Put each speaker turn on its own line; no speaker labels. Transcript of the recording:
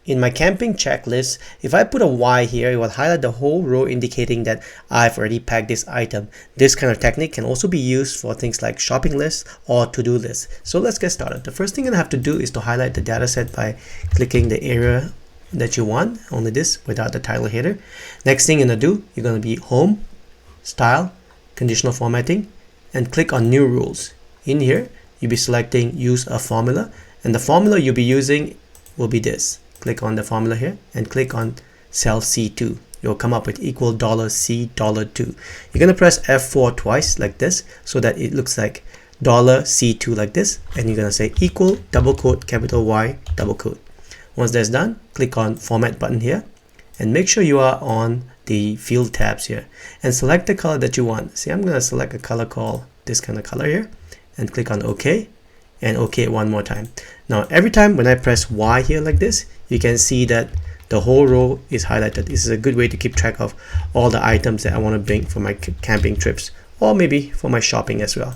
in my camping checklist, if I put a Y here, it will highlight the whole row indicating that I've already packed this item. This kind of technique can also be used for things like shopping lists or to-do lists. So let's get started. The first thing you're gonna have to do is to highlight the data set by clicking the area that you want, only this without the title header. Next thing you're gonna do, you're gonna be Home, Style, Conditional Formatting, and click on New Rules. In here, you'll be selecting Use a Formula, and the formula you'll be using will be this. Click on the formula here and click on cell C2. You'll come up with equal $C$2. You're gonna press F4 twice like this so that it looks like $C2 like this, and you're gonna say equal double quote capital Y double quote. Once that's done, click on Format button here and make sure you are on the field tabs here and select the color that you want. See, I'm gonna select a color called this kind of color here and click on OK and OK one more time. Now every time when I press Y here like this, you can see that the whole row is highlighted. This is a good way to keep track of all the items that I want to bring for my camping trips or maybe for my shopping as well.